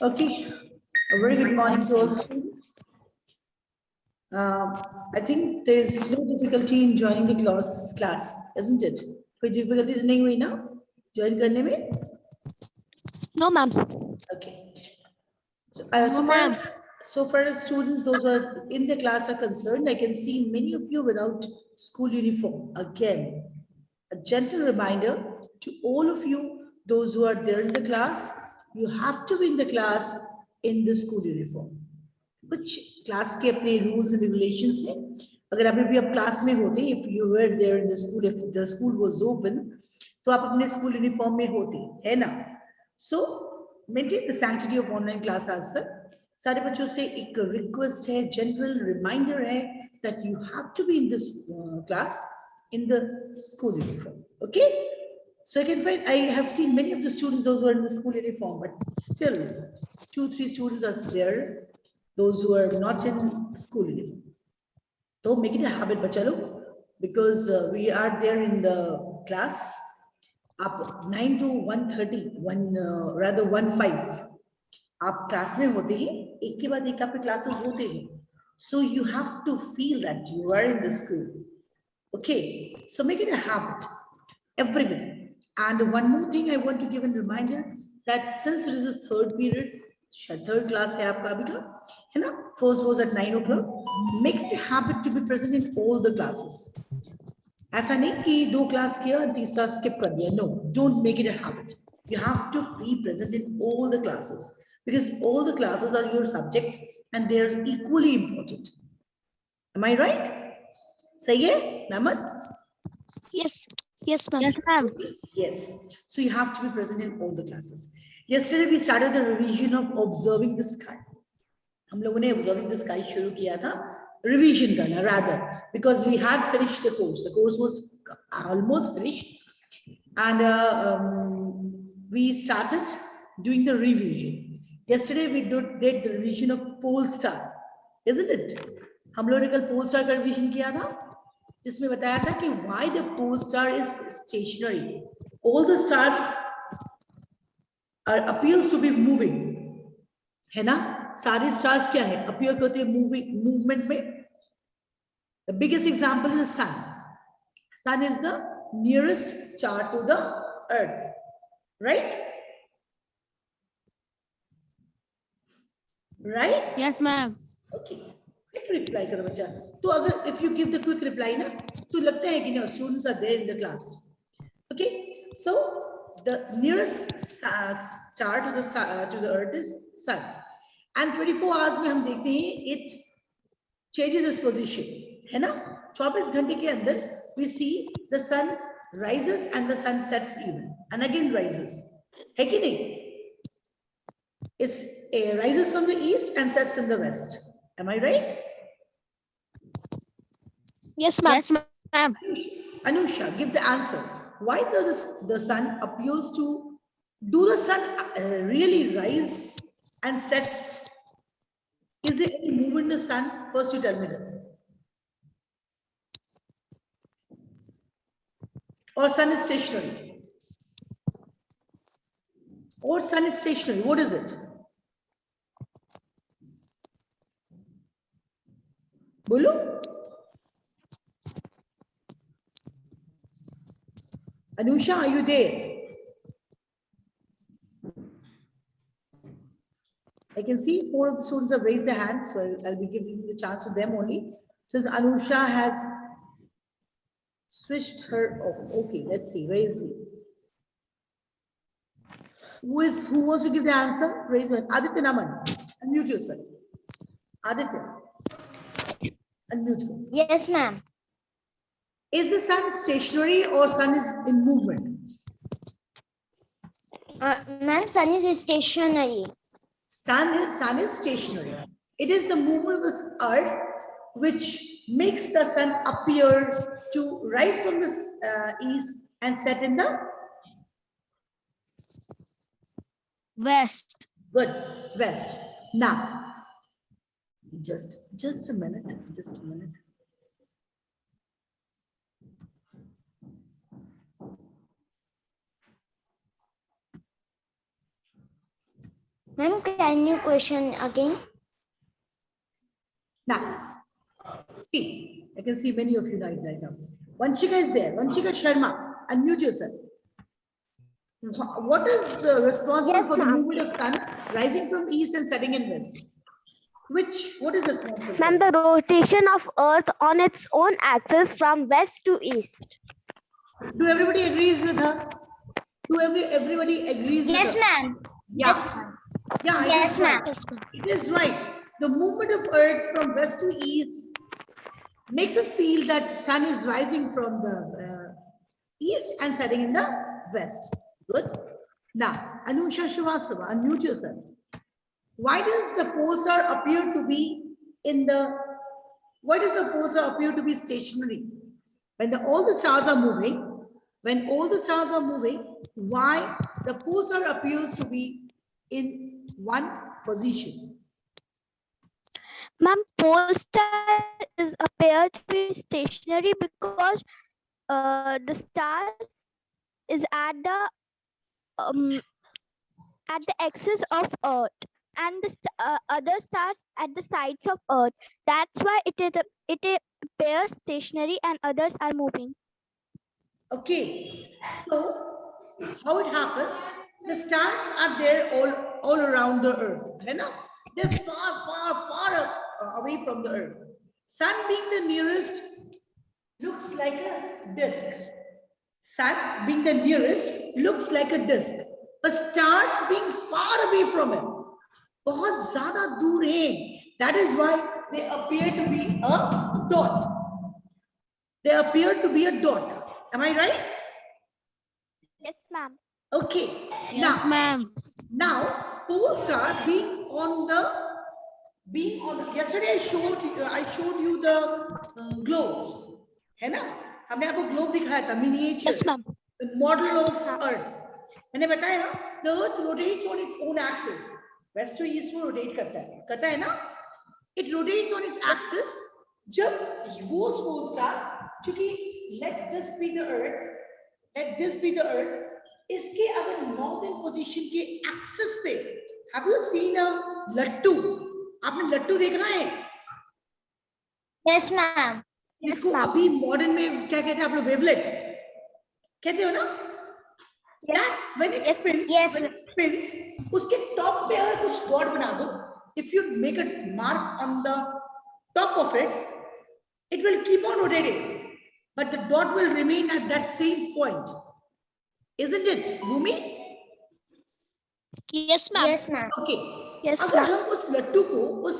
Okay, a very good morning to all the students. I think there's no difficulty in joining the class, isn't it? कोई difficulty तो नहीं हुई ना join करने में? No, ma'am. Okay. So, No, ma'am. so far as students, those who are in the class are concerned, I can see many of you without school uniform. Again, a gentle reminder to all of you, those who are there in the class, you have to be in the class in the school uniform. कुछ class के अपने rules and regulations हैं अगर अभी भी आप class में होते if you were there in the school if the school was open तो आप अपने स्कूल यूनिफॉर्म में होते है ना so maintain the sanctity of online class as well सारे बच्चों से एक रिक्वेस्ट है जनरल रिमाइंडर है that you have to be in this class in the school uniform. Okay, so I can find I have seen many of the students those who are in the school uniform, but still 2-3 students are there those who are not in school uniform. So make it a habit, bachalo, because we are there in the class up 9 to 1:30, rather 1:05. आप class में होते हैं एक के बाद एक आपके classes होते हैं so you have to feel that you are in the school. Okay, so make it a habit every minute. And one more thing I want to give a reminder that since it is this third period, third class है आपका अभी का, है ना? First was at 9 o'clock. Make it a habit to be present in all the classes. ऐसा नहीं कि 2 class किया और तीसरा skip कर दिया. No, don't make it a habit. You have to be present in all the classes because all the classes are your subjects and they are equally important. Am I right? सही है Naman? Yes. Yes, ma'am. Yes, ma'am. Yes. So you have to be present in all the classes. Yesterday we started the revision of observing the sky. हम लोगों ने observing the sky शुरू किया था revision करना rather because we had finished the course. The course was almost finished and we started doing the revision. Yesterday we did the revision of pole star, isn't it? हम लोगों ने कल pole star का revision किया था जिसमें बताया था कि why the pole star is stationary. All the stars appears to be moving, है ना? सारे stars क्या है? Appear करते हैं movement में. The biggest example is the sun. Sun is the nearest star to the earth, right? Right? Yes, ma'am. Okay. Quick reply करो बच्चा. तो अगर if you give the quick reply ना, तो लगता है कि ना students are there in the class. Okay, so the nearest star to the earth is sun, and 24 hours में हम देखते हैं it changes its position, है ना? 24 घंटे के अंदर we see the sun rises and the sun sets even and again rises, है कि नहीं? It rises from the east and sets in the west. Am I right? Yes, ma'am. Yes, ma'am. Anusha, give the answer. Why does the sun appears to, do the sun really rise and sets? Is there any movement in the sun? First you tell me this. Or sun is stationary? Or sun is stationary, what is it? Bolu? Anusha, are you there? I can see 4 of the students have raised their hands, so I'll be giving the chance to them only. Since Anusha has switched her off. Okay, let's see. Where is he? Who wants to give the answer? Raise your hand. Aditya Naman, unmute yourself. Aditya, unmute. Yes, ma'am. Is the sun stationary or sun is in movement? Ma'am, sun is stationary. Sun is stationary. It is the movement of the earth which makes the sun appear to rise from the east and set in the West. good west. Now, just a minute, just a minute. Ma'am, can you question again? Now, see, I can see many of you right now. Vanshika is there. Vanshika Sharma, unmute yourself. What is the responsible Yes, for the ma'am. movement of sun rising from east and setting in west? What is responsible for Ma'am, that? the rotation of Earth on its own axis from west to east. Do everybody agrees with her? Everybody agrees Yes, with her? ma'am. Yeah. Yes, ma'am. Yeah, it Yes, is right. ma'am. It is right. The movement of Earth from west to east makes us feel that sun is rising from the east and setting in the west. Good. Now, Anusha Srivastava, unmute yourself. Why does the pole star appear to be why does the pole star appear to be stationary? When all the stars are moving, why the pole star appears to be in one position? Ma'am, pole star is appeared to be stationary because the star is at the axis of Earth, and the other stars at the sides of Earth. That's why it appears stationary and others are moving. Okay, so how it happens? The stars are there all around the earth. You know? They're far away from the earth. Sun being the nearest looks like a disk. Sun being the nearest looks like a disk. But stars being far away from it. बहुत ज़्यादा दूर हैं. That is why they appear to be a dot. They appear to be a dot. Am I right? Yes, ma'am. Okay. Yes, ma'am. Now, pole star being on the yesterday I showed you the globe, है ना? हमने आपको globe दिखाया था, miniature. Yes, ma'am. The model of Earth. मैंने बताया ना, the Earth rotates on its own axis. West to east में rotate करता है ना? It rotates on its axis. जब वो pole star, चूंकि let this be the Earth, इसके अगर नॉर्दर्न पोजीशन के एक्सिस पे, हैव यू सीन अ लट्टू? आपने लट्टू देखा है? Yes, ma'am. इसको अभी मॉडर्न में क्या कहते हैं आप लोग? वेवलेट कहते हो ना? That when it spins, उसके टॉप पे अगर कुछ डॉट बना दो, if you make a mark on the top of it, it will keep on rotating, but the dot will remain at that same point. Isn't it, Bhumi? Yes, ma'am. Yes, ma'am. Okay. Yes, अगर ma'am. हम उस लट्टू को उस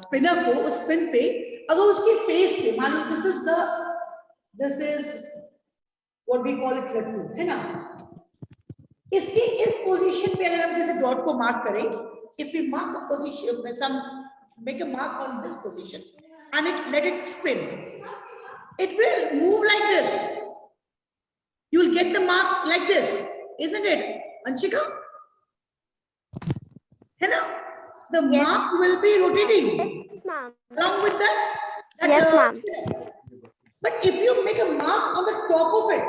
spinner को उस spin पे अगर उसके फेस पे मान लो this is what we call it लट्टू है ना, इसके इस पोजीशन पे अगर हम जैसे डॉट को मार्क करें, if we mark a position, make a mark on this position and let it spin, it will move like this. You will get the mark like this, isn't it, Anshika? Hello? The Yes. mark will be rotating. Yes, ma'am. Along with that Yes, ma'am. But if you make a mark on the top of it,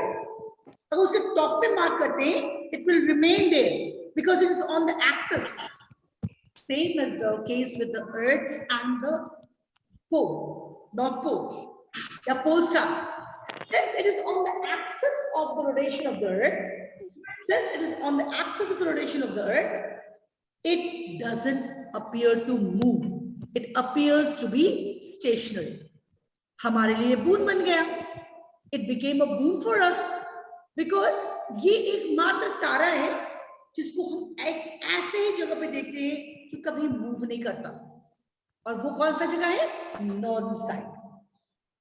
अगर उसे top पे mark करते हैं, it will remain there because it is on the axis. Same as the case with the Earth and the pole, North Pole, the pole star. Since it is on the axis of the rotation of the Earth, it doesn't appear to move. It appears to be stationary. हमारे लिए boon बन गया. It became a boon for us because ये एक मात्र तारा है जिसको हम एक ऐसे ही जगह पे देखते हैं जो कभी मूव नहीं करता. और वो कौन सा जगह है? Northern side.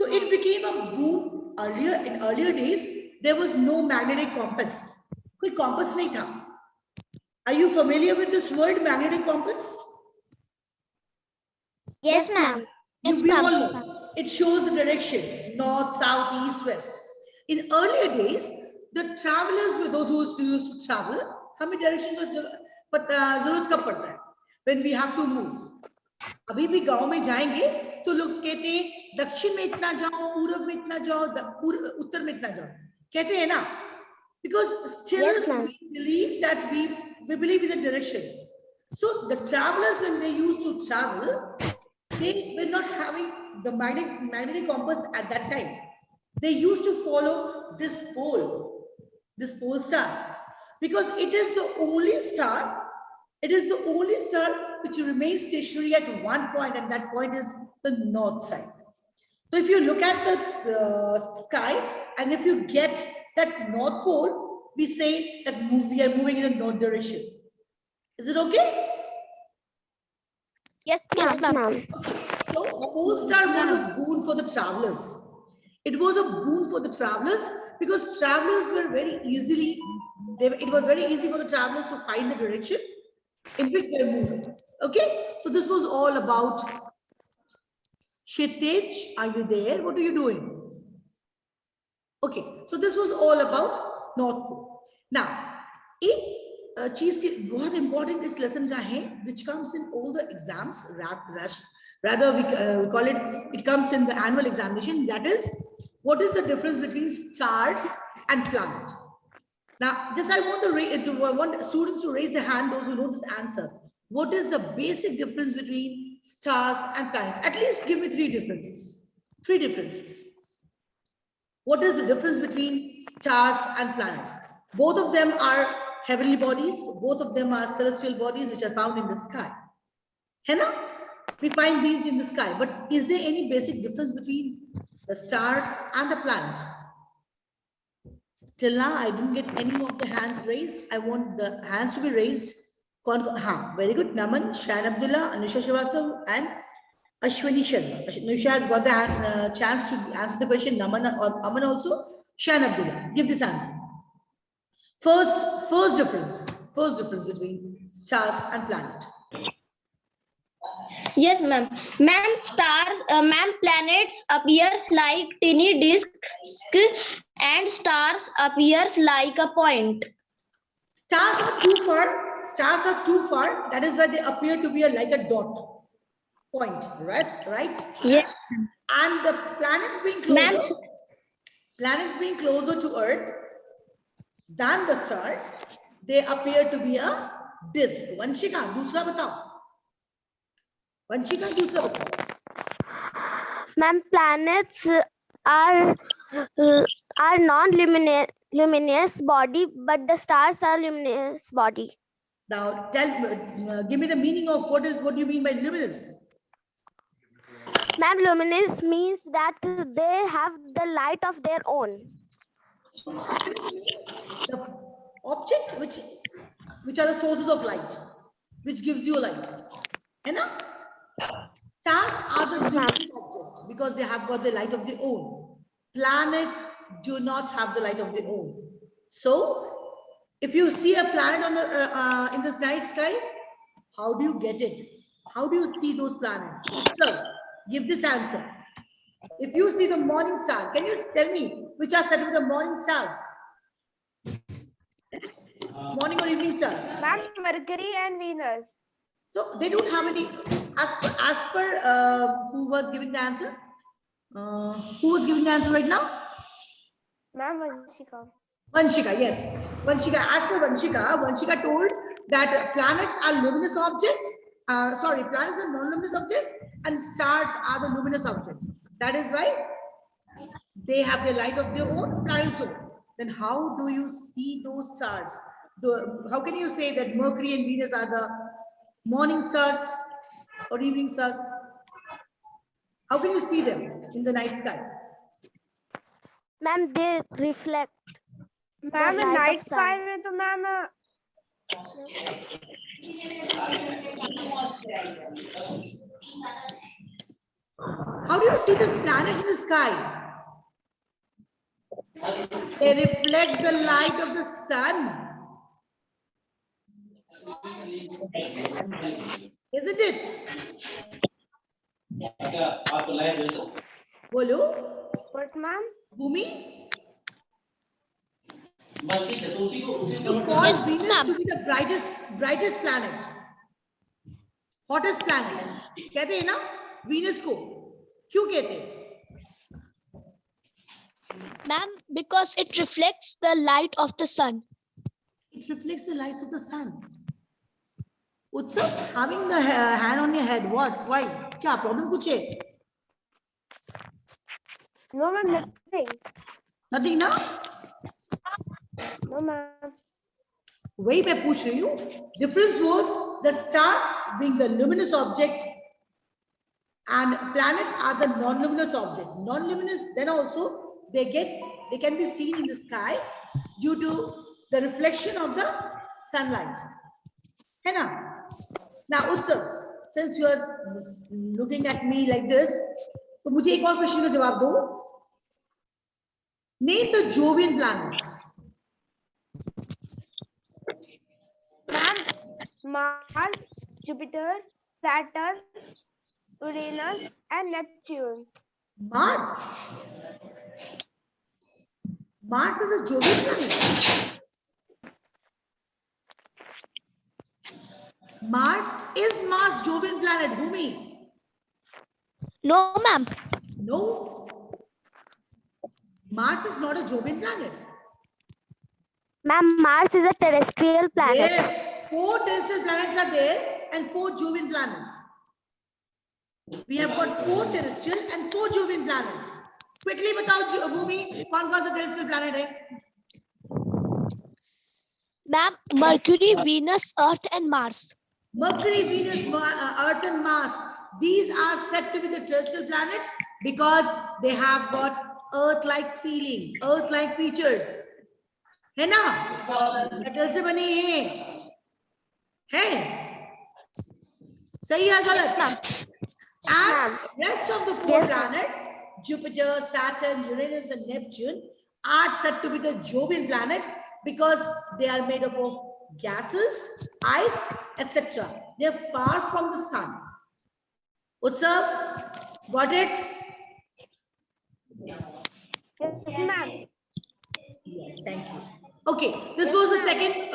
So it became a boon. In earlier days, there was no magnetic compass. कोई compass नहीं था. Are you familiar with this word, magnetic compass? Yes, ma'am. Yes, We all ma'am. know. It shows the direction, north, south, east, west. In earlier days, the travelers were those who used to travel. हमें direction का जरूरत कब पड़ता है? When we have to move. अभी भी गांव में जाएंगे तो लोग कहते हैं दक्षिण में इतना जाओ, पूर्व में इतना जाओ, उत्तर में इतना जाओ, कहते हैं ना? Because still Yes, ma'am. we believe in the direction. So the travelers, when they used to travel, they were not having the magnetic compass at that time. They used to follow this pole star, because it is the only star. It is the only star which remains stationary at one point, and that point is the north side. So if you look at the sky, and if you get that north pole, we say that we are moving in a north direction. Is it okay? Yes, Yes, ma'am. ma'am. So pole star was a boon for the travelers. It was a boon for the travelers because travelers were very easily, it was very easy for the travelers to find the direction in which they are moving. Okay, so this was all about. Kshitij, are you there? What are you doing? Okay, so this was all about North Pole. Now, एक चीज की बहुत important इस lesson का है, which comes in all the exams, rather we call it comes in the annual examination. That is, what is the difference between stars and planet? Now, just I want students to raise their hand, those who know this answer. What is the basic difference between stars and planets? At least give me three differences. Three differences. What is the difference between stars and planets? Both of them are heavenly bodies. Both of them are celestial bodies which are found in the sky. है ना? We find these in the sky. But is there any basic difference between the stars and the planet? Till now, I didn't get any of the hands raised. I want the hands to be raised. Very good. Naman, Shan Abdullah, Anusha Srivastav, and Ashwini Sharma. Anusha has got the chance to answer the question. Naman or Aman also. Shan Abdullah, give this answer. First difference between stars and planet. Yes, ma'am. Ma'am, planets appears like tiny discs and stars appears like a point. Stars are too far. That is why they appear to be like a dot point, right? Yes. And the planets being closer to Earth than the stars, they appear to be a disk. Vanshika, दूसरा बताओ. Vanshika, दूसरा बताओ. Ma'am, planets are non-luminous body, but the stars are luminous body. Now, give me the meaning of what do you mean by luminous? Ma'am, luminous means that they have the light of their own. The object which are the sources of light, which gives you light. है ना? Stars are the luminous objects because they have got the light of their own. Planets do not have the light of their own. So, if you see a planet on the in the night sky, how do you get it? How do you see those planets? So, give this answer. If you see the morning star, can you tell me which are set with the morning stars? Morning or evening stars? Ma'am, Mercury and Venus. So they don't have any, as per who was giving the answer? Who was giving the answer right now? Ma'am, Vanshika. Vanshika, yes. Vanshika, as per Vanshika told that planets are luminous objects. Planets are non-luminous objects and stars are the luminous objects. That is why they have the light of their own, planets own. Then how do you see those stars? How can you say that Mercury and Venus are the morning stars or evening stars? How can you see them in the night sky? Ma'am, they reflect. Ma'am, The light night of sun. sky में तो ma'am How do you see these planets in the sky? They reflect the light of the sun. Isn't it? Bolo? what ma'am? Bhumi? You call Venus to be the brightest planet. Hottest planet. कहते हैं ना Venus को. क्यों कहते हैं? Ma'am, because it reflects the light of the sun. It reflects the light of the sun. Utsav, having the hand on your head, what? Why? क्या problem कुछ है? No, ma'am, nothing. Nothing ना? No, ma'am. वही मैं पूछ रही हूँ. Difference was the stars being the luminous object and planets are the non-luminous object. Non-luminous, then also they can be seen in the sky due to the reflection of the sunlight. है ना? Now, Utsav, since you are looking at me like this, तो मुझे एक और question का जवाब दो. Name the Jovian planets. Ma'am, Mars, Jupiter, Saturn, Uranus, and Neptune. Mars. Mars is a Jovian planet. Mars is Mars Jovian planet, Bhumi? No, ma'am. No. Mars is not a Jovian planet. Ma'am, Mars is a terrestrial planet. Yes, 4 terrestrial planets are there and 4 Jovian planets. We have got 4 terrestrial and 4 Jovian planets. Quickly बताओ Bhumi, कौन-कौन सा terrestrial planet है? Ma'am, Mercury, Venus, Earth, and Mars. Mercury, Venus, Earth and Mars. These are said to be the terrestrial planets because they have got Earth-like feeling, Earth-like features. है ना? Metal से बनी है? सही है गलत? And rest of the 4 planets, Jupiter, Saturn, Uranus, and Neptune, are said to be the Jovian planets because they are made up of gases, ice, etc. They are far from the sun. Utsav, got it? Yes, ma'am. Yes, thank you. Okay, this was the second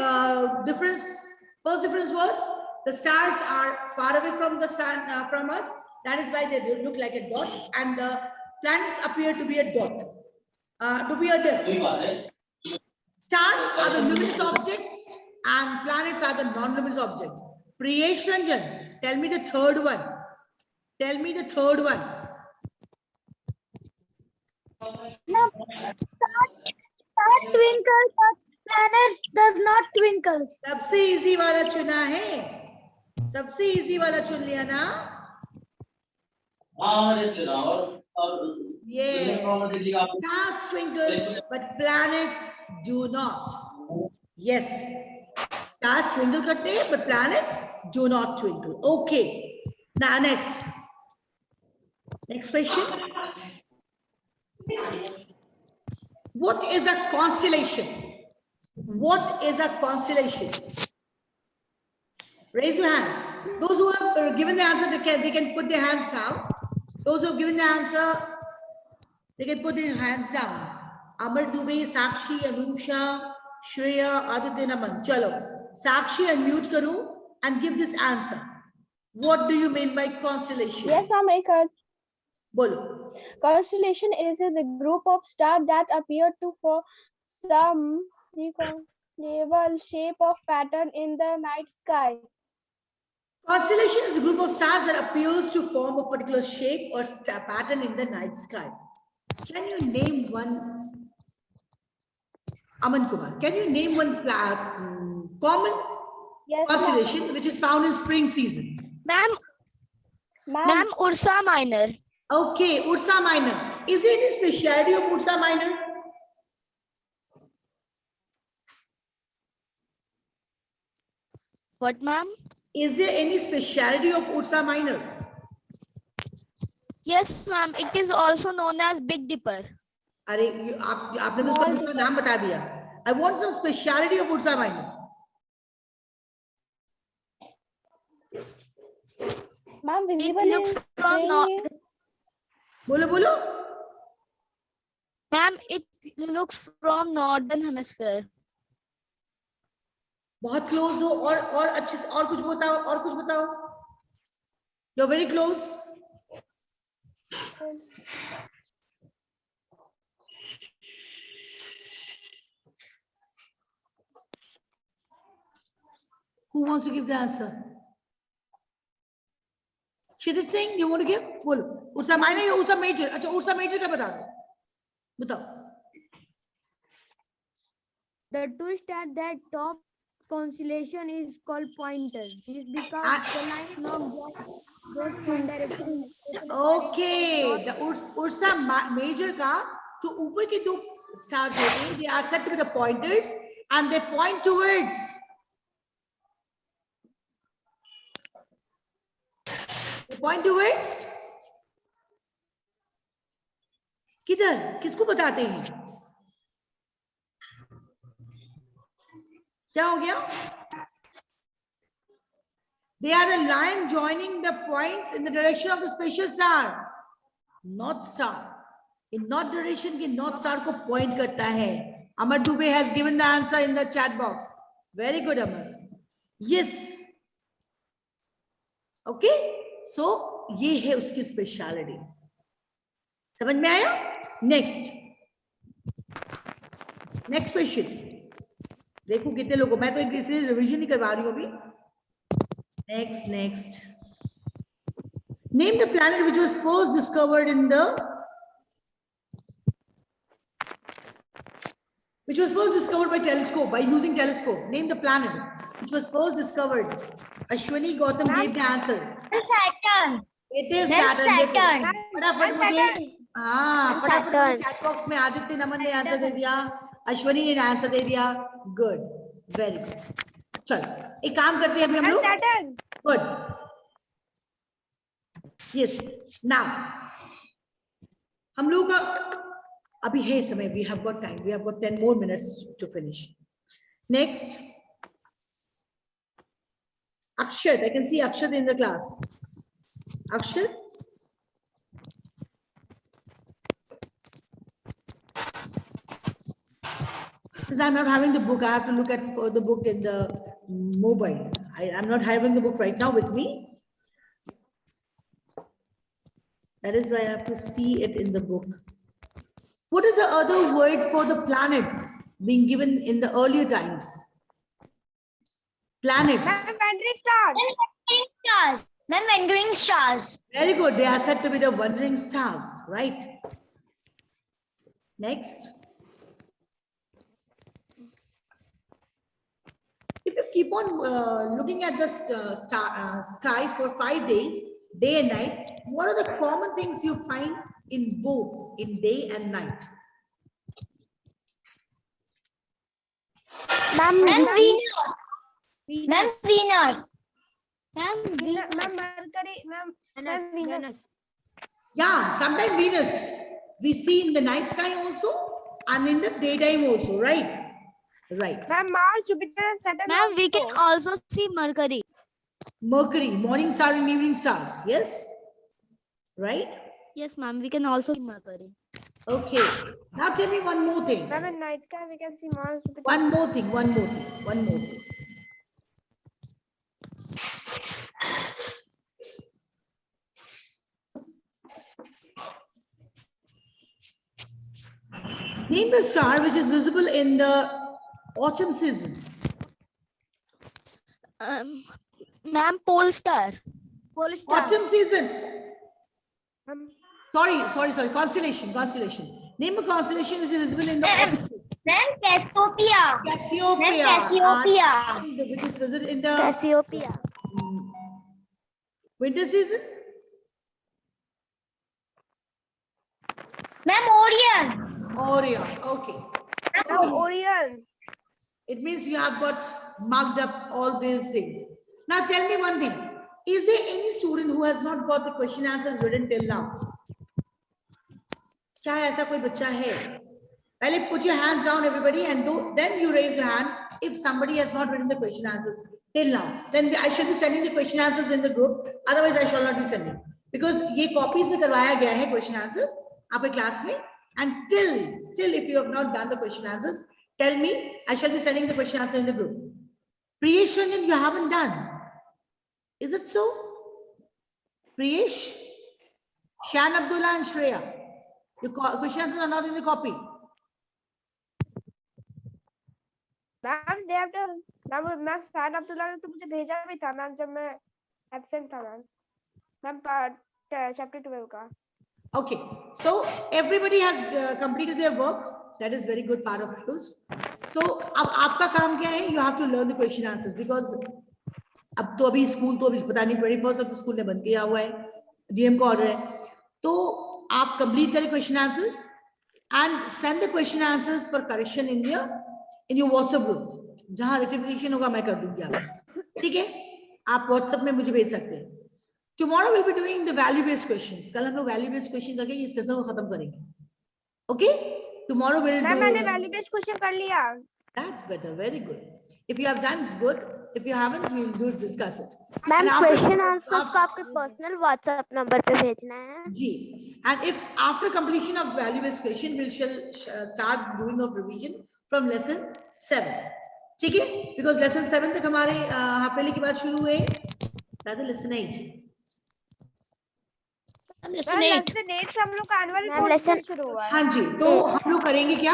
difference. First difference was the stars are far away from the sun, from us. That is why they look like a dot, and the planets appear to be a dot, to be a disk. Stars are the luminous objects, and planets are the non-luminous objects. Priyesh Ranjan, tell me the third one. Tell me the third one. Star twinkles, but planets does not twinkle. सबसे easy वाला चुना है. सबसे easy वाला चुन लिया ना. Yes. Stars twinkle, but planets do not. Yes. Stars twinkle करते हैं, but planets do not twinkle. Okay. Now next. Next question. What is a constellation? What is a constellation? Raise your hand. Those who have given the answer, they can put their hands down. Those who have given the answer, they can put their hands down. Amar Dubey, Sakshi, Anusha, Shreya, Aditya Naman. Chalo. Sakshi, unmute karo and give this answer. What do you mean by constellation? Yes, ma'am. Bolo. Constellation is the group of stars that appear to form some level shape of pattern in the night sky. Constellation is a group of stars that appears to form a particular shape or star pattern in the night sky. Can you name one? Aman Kumar, can you name one common constellation which is found in spring season? Ma'am, Ursa Minor. Okay, Ursa Minor. Is there any speciality of Ursa Minor? What, ma'am? Is there any speciality of Ursa Minor? Yes, ma'am. It is also known as Big Dipper. अरे आपने तो उसका दूसरा नाम बता दिया. I want some speciality of Ursa Minor. Ma'am, visible It looks from north. बोलो बोलो. Ma'am, it looks from northern hemisphere. बहुत क्लोज हो और अच्छे से और कुछ बताओ. You're very close. Who wants to give the answer? Kshitij Singh, you want to give? बोलो. Ursa minor या Ursa major? अच्छा, Ursa major का बता दो. बताओ. The two stars that top constellation is called pointer. This because the line long goes in direction. Okay, the Ursa major का जो ऊपर के दो stars होते हैं, they are said to be the pointers and they point towards. They point towards. किधर? किसको बताते हैं? क्या हो गया? They are the line joining the points in the direction of the special star. North star. In north direction के north star को point करता है. Amar Dubey has given the answer in the chat box. Very good, Amar. Yes. Okay. So ये है उसकी speciality. समझ में आया? Next. Next question. देखो कितने लोगों, मैं तो इसलिए रिवीजन नहीं करवा रही हूँ अभी. Next. Name the planet which was first discovered by telescope, by using telescope. Name the planet which was first discovered. Ashwini Gautam gave the answer. Saturn. It is Then Saturn. Saturn. फटाफट मुझे, हाँ, फटाफट मुझे chat box में आदित्य नमन ने answer दे दिया, अश्वनी ने answer दे दिया. Good, very good. चलो एक काम करते हैं अभी हम लोग. Good. Yes. Now, हम लोग का अभी है समय. We have got time. We have got 10 more minutes to finish. Next. Akshat. I can see Akshat in the class. Akshat. Since I'm not having the book, I have to look at the book in the mobile. I'm not having the book right now with me. That is why I have to see it in the book. What is the other word for the planets being given in the earlier times? Planets. Wandering stars. Then wandering stars. Very good. They are said to be the wandering stars, right? Next. If you keep on looking at the sky for 5 days, day and night, what are the common things you find in both, in day and night? Ma'am, Venus. Ma'am, Venus. Ma'am, Mercury. Ma'am, Venus. Yeah, sometimes Venus we see in the night sky also and in the daytime also, right? Right. Ma'am, Mars, Jupiter, and Saturn. Ma'am, we can also see Mercury. Mercury, morning star and evening stars. Yes. Right? Yes, ma'am, we can also see Mercury. Okay. Now tell me one more thing. Ma'am, in night sky, we can see Mars, Jupiter. One more thing. Name the star which is visible in the autumn season. Ma'am, pole star. Pole star. Autumn season. Ma'am, Sorry. Constellation. Name a constellation which is visible in the autumn season. Then Cassiopeia. Cassiopeia. And which is visible in the Cassiopeia. winter season. Ma'am, Orion. Orion. Okay. Ma'am, Orion. It means you have got marked up all these things. Now tell me one thing. Is there any student who has not got the question answers written till now? क्या ऐसा कोई बच्चा है? पहले put your hands down, everybody, and then you raise your hand. If somebody has not written the question answers till now, then I shall be sending the question answers in the group. Otherwise, I shall not be sending because ये copies में करवाया गया है question answers आपके class में. And still, if you have not done the question answers, tell me. I shall be sending the question answer in the group. Priyesh Ranjan, you haven't done. Is it so? Priyesh, Shan Abdullah and Shreya. The question answers are not in the copy. Ma'am, they have to. Ma'am, Shan Abdullah ने तो मुझे भेजा भी था, ma'am, जब मैं absent था, ma'am. Ma'am chapter 12 का. Okay, so everybody has completed their work. That is very good part of yours. So अब आपका काम क्या है? You have to learn the question answers because अब तो अभी स्कूल तो अभी पता नहीं 21st तो स्कूल ने बंद किया हुआ है, डीएम का ऑर्डर है. तो आप कंप्लीट करें question answers and send the question answers for correction in your WhatsApp group. जहां रेक्टिफिकेशन होगा मैं कर दूंगी आपको. ठीक है, आप व्हाट्सएप में मुझे भेज सकते हैं. Tomorrow we'll be doing the value based questions. कल हम लोग value based question करके इस लेसन को खत्म करेंगे. Okay? Tomorrow we'll ma'am do. मैंने वैल्यू बेस्ड क्वेश्चन कर लिया. That's better. Very good. If you have done, it's good. If you haven't, we'll do discuss it. Ma'am And after- question answers को आपके personal WhatsApp number पे भेजना है. जी. And if after completion of value based question, we'll start doing of revision from lesson 7. ठीक है? Because lesson 7 तक हमारे half yearly की बात शुरू हुई. Rather lesson 8. Lesson 8. लेसन 8 से हम लोग का एनुअल Ma'am, रिपोर्ट lesson- शुरू हुआ है. हाँ जी, तो हम लोग करेंगे क्या?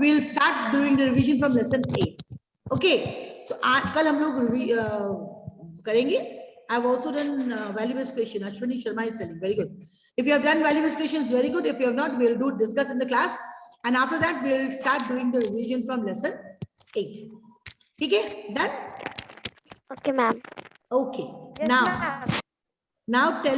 We'll start doing the revision from lesson 8. Okay, तो आज कल हम लोग करेंगे. I've also done value based question. Ashwini Sharma is telling very good. If you have done value based questions, very good. If you have not, we'll do discuss in the class, and after that we'll start doing the revision from lesson 8. ठीक है? Done? Okay ma'am. Okay. Yes, Now, ma'am. now tell